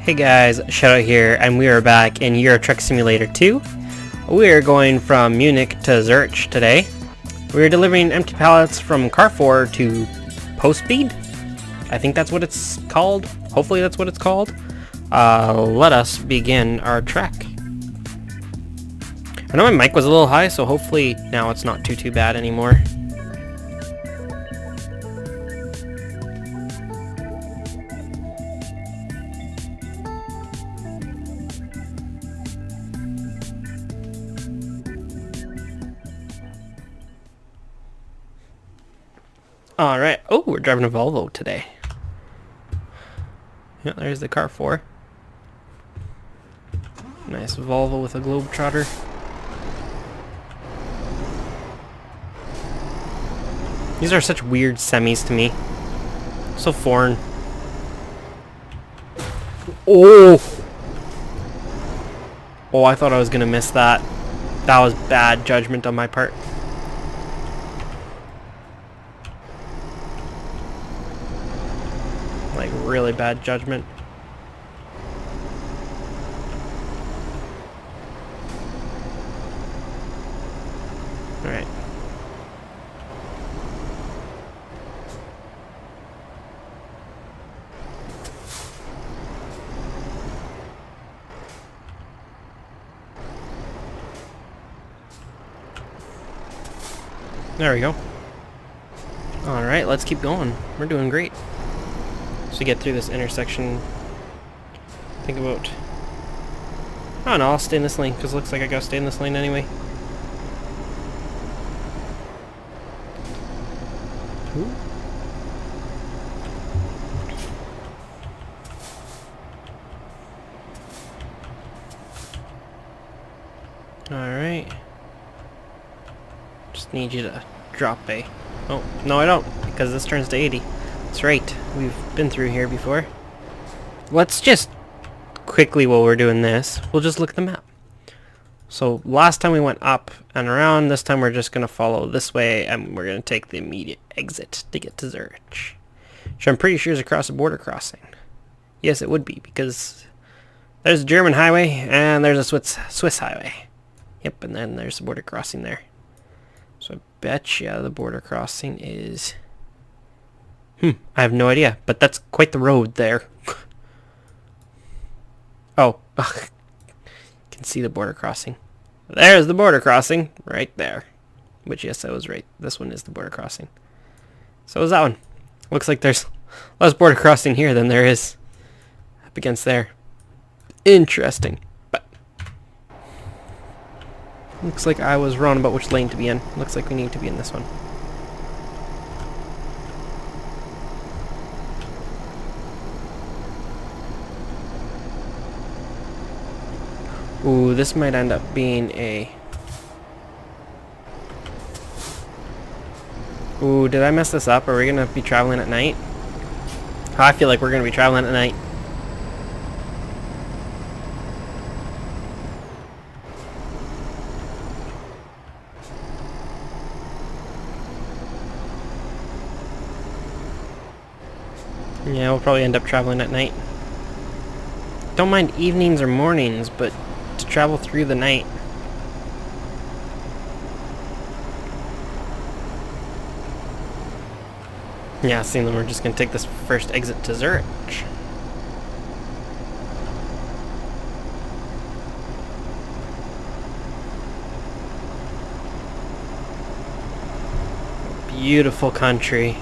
Hey guys, Shadow here, and we are back in Euro Truck Simulator 2. We are going from Munich to Zurich today. We are delivering empty pallets from Carrefour to Postspeed. I think that's what it's called. Hopefully that's what it's called. Let us begin our trek. I know my mic was a little high, so hopefully now it's not too bad anymore. Alright, oh, we're driving a Volvo today. Yeah, there's the Carrefour. Nice Volvo with a Globetrotter. These are such weird semis to me. So foreign. Oh! Oh, I thought I was gonna miss that. That was bad judgment on my part. Like, really bad judgment. Alright. There we go. Alright, let's keep going. We're doing great. So get through this intersection. Think about... I don't know, I'll stay in this lane, because it looks like I gotta stay in this lane anyway. Ooh. Alright. Just need you to drop a... Oh, no I don't, because this turns to 80. That's right, we've been through here before. Let's just quickly, while we're doing this, we'll just look at the map. So last time we went up and around, this time we're just going to follow this way and we're going to take the immediate exit to get to Zurich. Which I'm pretty sure is across a border crossing. Yes, it would be, because there's a German highway and there's a Swiss highway. Yep, and then there's the border crossing there. So I bet you the border crossing is... I have no idea, but that's quite the road there. Oh, ugh. You can see the border crossing. There's the border crossing, right there. Which, yes, I was right. This one is the border crossing. So is that one. Looks like there's less border crossing here than there is up against there. Interesting. But looks like I was wrong about which lane to be in. Looks like we need to be in this one. Ooh, this might end up being a... Ooh, did I mess this up? Are we going to be traveling at night? I feel like we're going to be traveling at night. Yeah, we'll probably end up traveling at night. Don't mind evenings or mornings, but to travel through the night. Yeah, seeing them, we're just gonna take this first exit to Zurich. Beautiful country.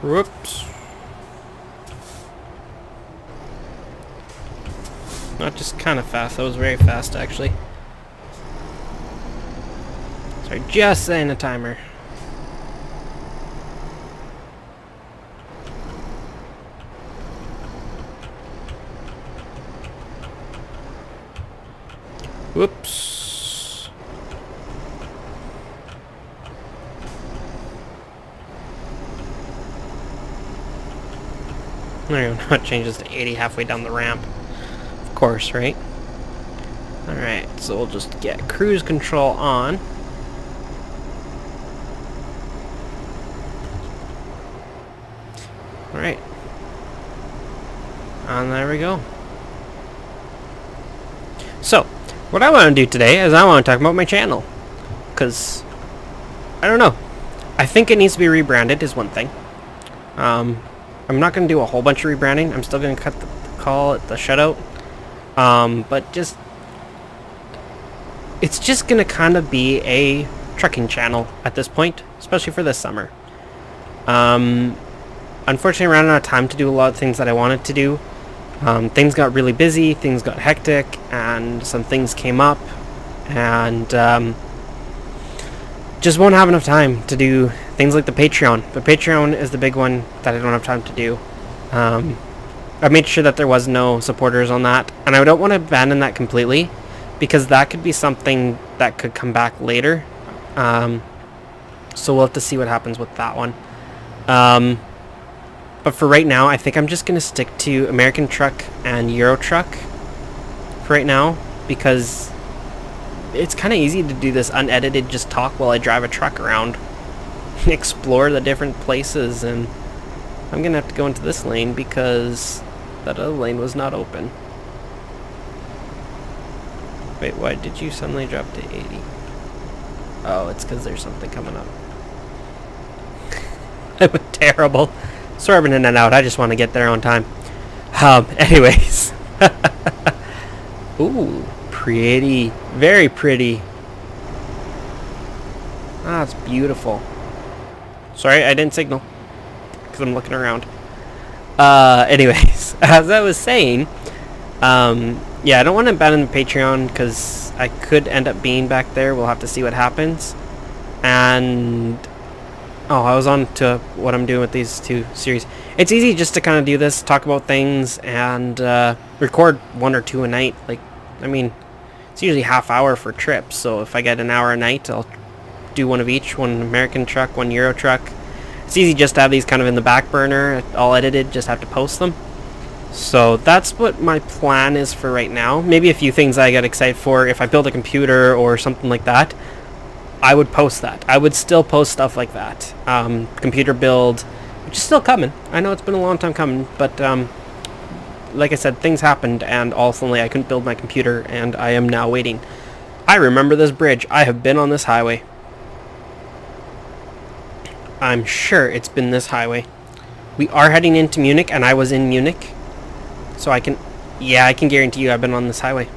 Whoops. Not just kind of fast, that was very fast actually. Sorry, just saying a timer. Whoops. There you go, now it changes to 80 halfway down the ramp. Of course, right? Alright, so we'll just get cruise control on. Alright. And there we go. So, what I want to do today is I want to talk about my channel. Because, I don't know. I think it needs to be rebranded is one thing. I'm not going to do a whole bunch of rebranding. I'm still going to call it the Shutout. But just... It's just going to kind of be a trucking channel at this point. Especially for this summer. Unfortunately, I ran out of time to do a lot of things that I wanted to do. Things got really busy, things got hectic, and some things came up, and just won't have enough time to do things like the Patreon. The Patreon is the big one that I don't have time to do. I made sure that there was no supporters on that, and I don't want to abandon that completely, because that could be something that could come back later. So we'll have to see what happens with that one. But for right now, I think I'm just going to stick to American Truck and Euro Truck for right now, because it's kind of easy to do this unedited just talk while I drive a truck around, explore the different places, and I'm going to have to go into this lane because that other lane was not open. Wait, why did you suddenly drop to 80? Oh, it's because there's something coming up. That was terrible. Swerving in and out. I just want to get there on time. Anyways. Ooh, pretty. Very pretty. Ah, it's beautiful. Sorry, I didn't signal. Because I'm looking around. Anyways. As I was saying, yeah, I don't want to abandon the Patreon because I could end up being back there. We'll have to see what happens. And... oh, I was on to what I'm doing with these two series. It's easy just to kind of do this, talk about things, and record 1 or 2 a night. Like, I mean, it's usually half hour for trips, so if I get an hour a night, I'll do one of each, one American Truck, one Euro Truck. It's easy just to have these kind of in the back burner, all edited, just have to post them. So that's what my plan is for right now. Maybe a few things I get excited for. If I build a computer or something like that, I would post that. I would still post stuff like that. Computer build, which is still coming. I know it's been a long time coming, but like I said, things happened, and ultimately I couldn't build my computer, and I am now waiting. I remember this bridge. I have been on this highway. I'm sure it's been this highway. We are heading into Munich, and I was in Munich. So I can guarantee you I've been on this highway.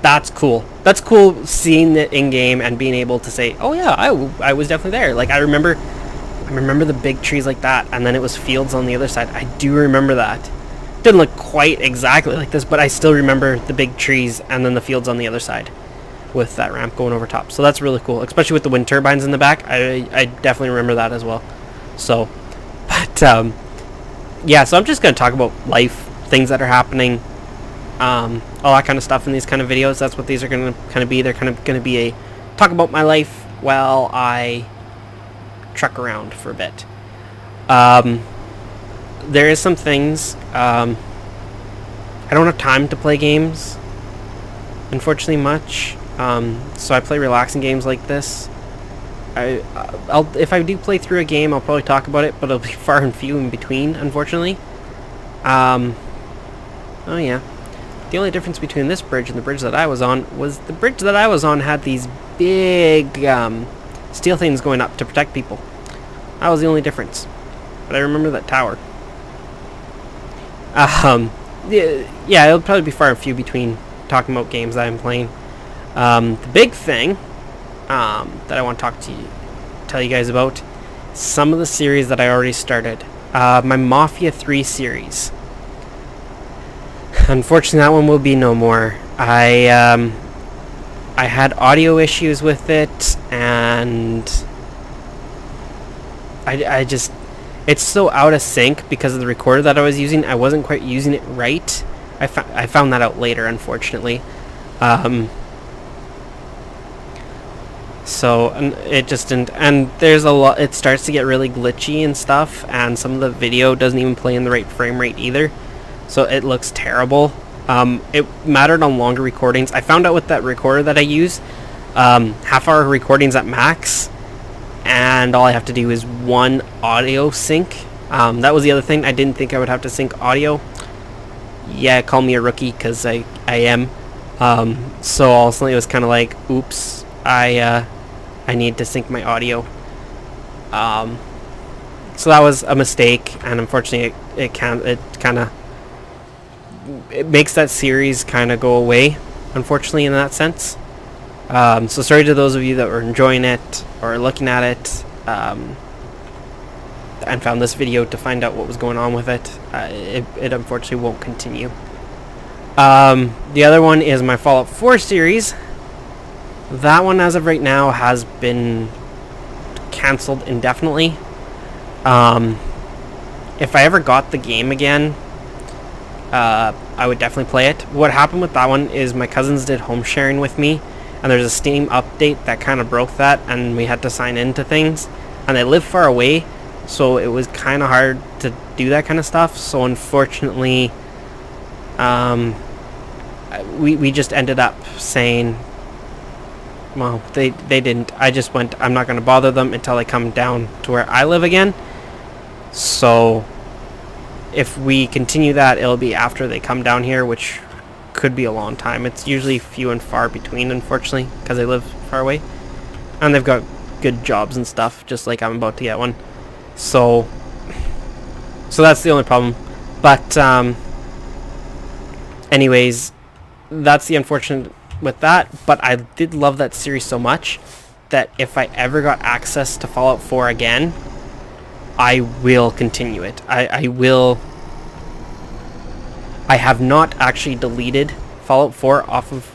That's cool. That's cool seeing it in game and being able to say, oh yeah, I was definitely there. Like I remember the big trees like that, and then it was fields on the other side. I do remember that. Didn't look quite exactly like this, but I still remember the big trees and then the fields on the other side with that ramp going over top. So that's really cool, especially with the wind turbines in the back. I definitely remember that as well. So, but yeah, so I'm just going to talk about life, things that are happening, all that kind of stuff in these kind of videos. That's what these are going to kind of be. They're kind of going to be a talk about my life while I truck around for a bit. There is some things, I don't have time to play games, unfortunately, much, so I play relaxing games like this. If I do play through a game, I'll probably talk about it, but it'll be far and few in between, unfortunately. Oh yeah. The only difference between this bridge and the bridge that I was on was the bridge that I was on had these big steel things going up to protect people. That was the only difference. But I remember that tower. Yeah, it'll probably be far and few between talking about games that I'm playing. The big thing that I want to tell you guys about, some of the series that I already started. My Mafia 3 series. Unfortunately, that one will be no more. I had audio issues with it, and I just, it's so out of sync because of the recorder that I was using. I wasn't quite using it right. I found that out later, unfortunately. So it just didn't, and there's a lot, it starts to get really glitchy and stuff, and some of the video doesn't even play in the right frame rate either, so it looks terrible. It mattered on longer recordings. I found out with that recorder that I use, half-hour recordings at max, and all I have to do is one audio sync, That was the other thing. I didn't think I would have to sync audio. Yeah, call me a rookie, because I am. So ultimately it was kind of like, oops, I need to sync my audio. So that was a mistake, and unfortunately it makes that series kind of go away, unfortunately, in that sense. So sorry to those of you that were enjoying it or looking at it, and found this video to find out what was going on with it. It unfortunately won't continue. The other one is my Fallout 4 series. That one, as of right now, has been cancelled indefinitely. If I ever got the game again, I would definitely play it. What happened with that one is my cousins did home sharing with me, and there's a Steam update that kind of broke that, and we had to sign into things, and they live far away, so it was kind of hard to do that kind of stuff. So unfortunately, we just ended up saying, well, they didn't. I just went, I'm not going to bother them until I come down to where I live again. So if we continue that, it'll be after they come down here, which could be a long time. It's usually few and far between, unfortunately, because they live far away, and they've got good jobs and stuff, just like I'm about to get one. So that's the only problem. But anyways, that's the unfortunate with that. But I did love that series so much that if I ever got access to Fallout 4 again, I will continue it. I will. I have not actually deleted Fallout 4 off of...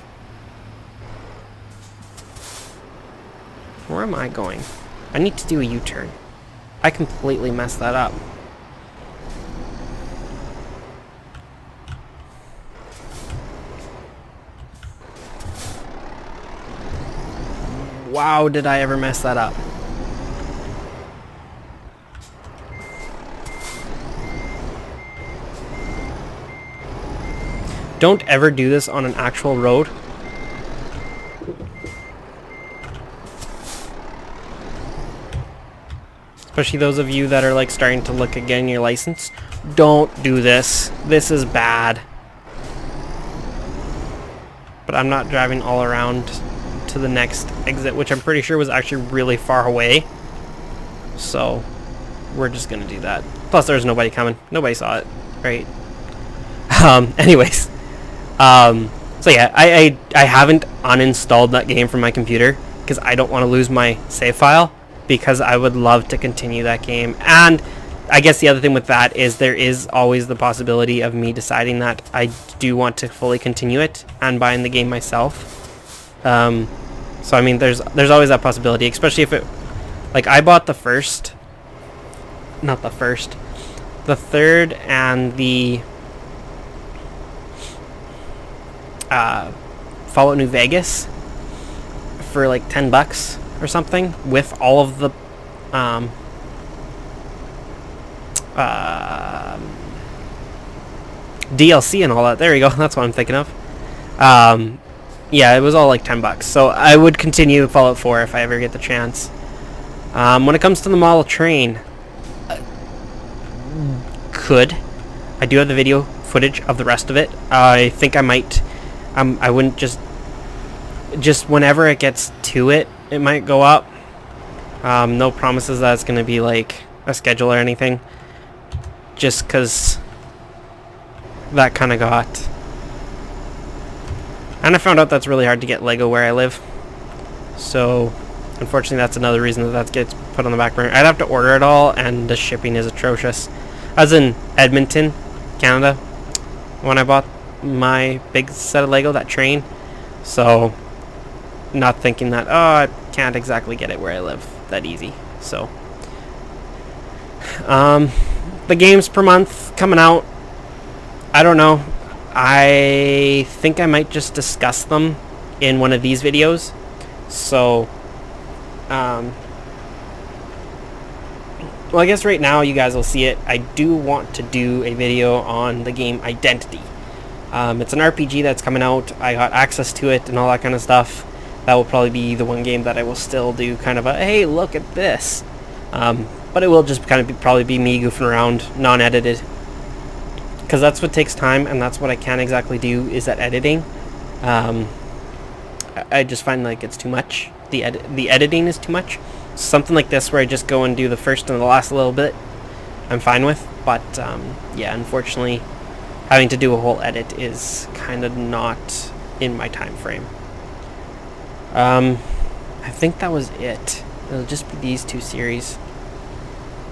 Where am I going? I need to do a U-turn. I completely messed that up. Wow, did I ever mess that up? Don't ever do this on an actual road. Especially those of you that are like starting to look at getting your license. Don't do this. This is bad. But I'm not driving all around to the next exit, which I'm pretty sure was actually really far away. So we're just gonna do that. Plus there's nobody coming. Nobody saw it, right? Anyways. So yeah, I haven't uninstalled that game from my computer because I don't want to lose my save file, because I would love to continue that game. And I guess the other thing with that is there is always the possibility of me deciding that I do want to fully continue it and buying the game myself. So I mean, there's always that possibility, especially if it, like, I bought the third and the Fallout New Vegas for like $10 or something, with all of the DLC and all that. There you go. That's what I'm thinking of. Yeah, it was all like $10. So I would continue Fallout 4 if I ever get the chance. When it comes to the model train, I do have the video footage of the rest of it. I think I might. I wouldn't just whenever it gets to it, it might go up. No promises that it's going to be like a schedule or anything. Just because that kind of got... And I found out that's really hard to get Lego where I live. So, unfortunately, that's another reason that gets put on the back burner. I'd have to order it all, and the shipping is atrocious. I was in Edmonton, Canada, when I bought my big set of Lego, that train. So, not thinking that, oh, I can't exactly get it where I live that easy. So, the games per month coming out, I don't know. I think I might just discuss them in one of these videos. So, well, I guess right now you guys will see it. I do want to do a video on the game Identity. It's an RPG that's coming out. I got access to it and all that kind of stuff. That will probably be the one game that I will still do kind of a, hey, look at this. But it will just kind of probably be me goofing around, non-edited. Because that's what takes time, and that's what I can't exactly do, is that editing. I just find like it's too much. The editing is too much. Something like this where I just go and do the first and the last little bit, I'm fine with. But yeah, unfortunately, having to do a whole edit is kind of not in my time frame. I think that was it. It'll just be these two series.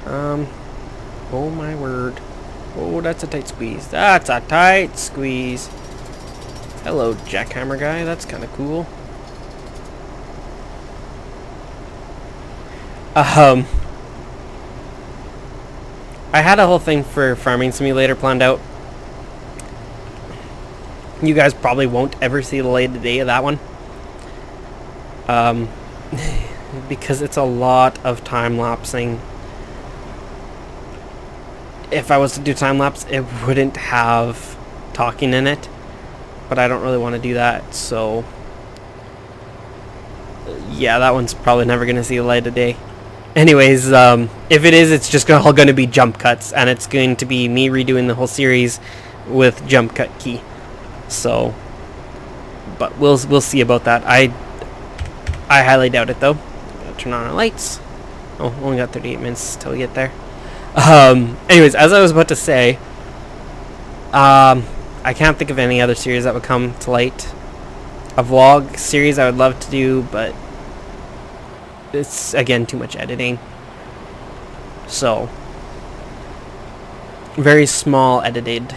Oh my word. Oh, that's a tight squeeze. That's a tight squeeze. Hello, jackhammer guy. That's kind of cool. I had a whole thing for Farming Simulator planned out. You guys probably won't ever see the light of day of that one. Because it's a lot of time-lapsing. If I was to do time-lapse, it wouldn't have talking in it. But I don't really want to do that, so... yeah, that one's probably never going to see the light of day. Anyways, if it is, it's just all going to be jump cuts, and it's going to be me redoing the whole series with jump cut key. So, but we'll see about that. I highly doubt it, though. Gotta turn on our lights. Oh, only got 38 minutes till we get there. Anyways, as I was about to say, I can't think of any other series that would come to light. A vlog series I would love to do, but it's, again, too much editing. So, very small edited,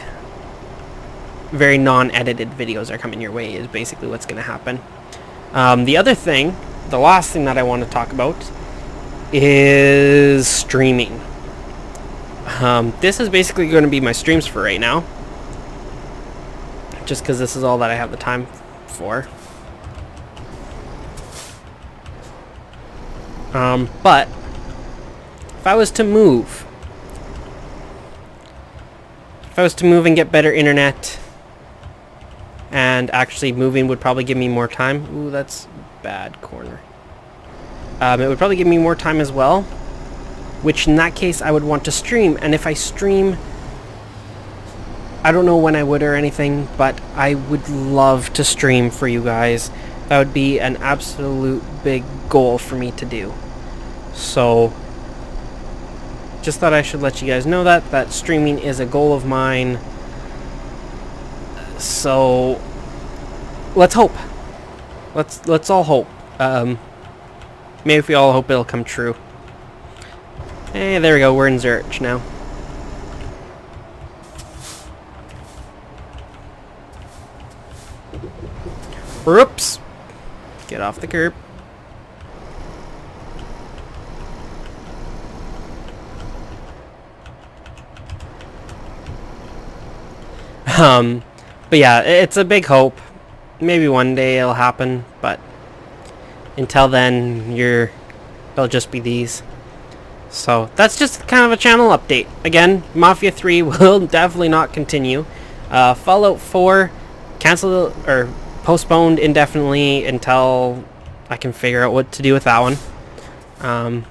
very non-edited videos are coming your way is basically what's going to happen. The other thing, the last thing that I want to talk about is streaming. This is basically going to be my streams for right now. Just because this is all that I have the time for. But if I was to move and get better internet, and actually moving would probably give me more time. Ooh, that's bad corner. It would probably give me more time as well, which in that case I would want to stream. And if I stream, I don't know when I would or anything, but I would love to stream for you guys. That would be an absolute big goal for me to do. So, just thought I should let you guys know that streaming is a goal of mine. So, let's hope. Let's all hope. Maybe if we all hope it'll come true. Hey, there we go. We're in Zurich now. Whoops! Get off the curb. But yeah, it's a big hope. Maybe one day it'll happen, but until then, they'll just be these. So that's just kind of a channel update. Again, Mafia 3 will definitely not continue. Fallout 4 canceled or postponed indefinitely until I can figure out what to do with that one.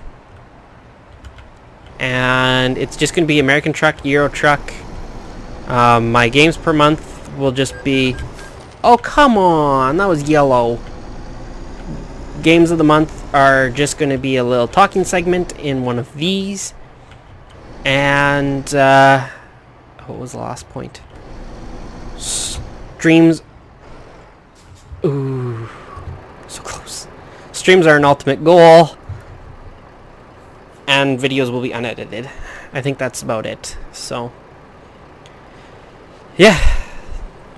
And it's just going to be American Truck, Euro Truck. My games per month will just be... oh, come on! That was yellow. Games of the month are just going to be a little talking segment in one of these. And, what was the last point? Streams... ooh, so close. Streams are an ultimate goal. And videos will be unedited. I think that's about it. So... yeah,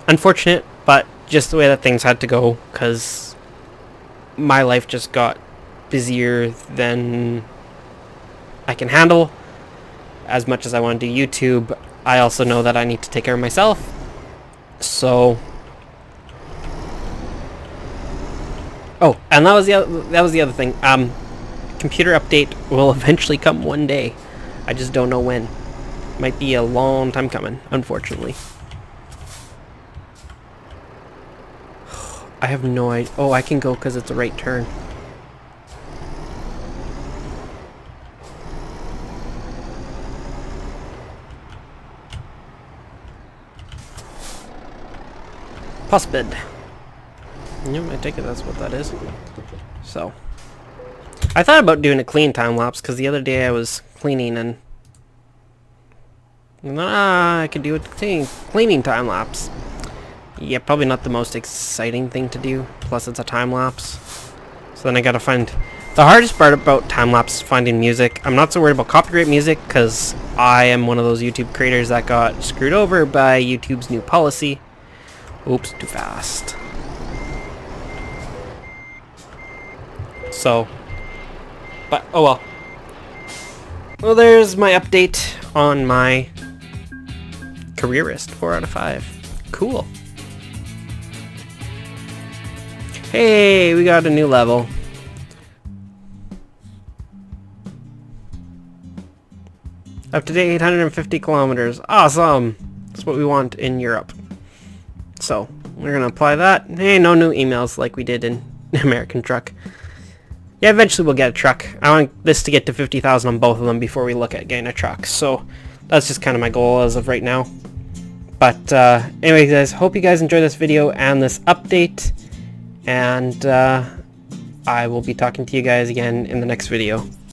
unfortunate, but just the way that things had to go, because my life just got busier than I can handle. As much as I want to do YouTube, I also know that I need to take care of myself. So, oh, and that was the other thing. Computer update will eventually come one day. I just don't know when. Might be a long time coming, unfortunately. I have no idea. Oh, I can go because it's a right turn. Puspid. Yep, I take it that's what that is. So, I thought about doing a clean time lapse because the other day I was cleaning and I could do a cleaning time lapse. Yeah, probably not the most exciting thing to do. Plus, it's a time lapse. So then I gotta find the hardest part about time lapse is finding music. I'm not so worried about copyright music because I am one of those YouTube creators that got screwed over by YouTube's new policy. Oops, too fast. So, but oh well. Well, there's my update on my careerist. 4 out of 5. Cool. Hey, we got a new level. Up to date 850 kilometers. Awesome! That's what we want in Europe. So, we're gonna apply that. Hey, no new emails like we did in American Truck. Yeah, eventually we'll get a truck. I want this to get to 50,000 on both of them before we look at getting a truck. So, that's just kind of my goal as of right now. But, anyway guys, hope you guys enjoyed this video and this update. And, I will be talking to you guys again in the next video.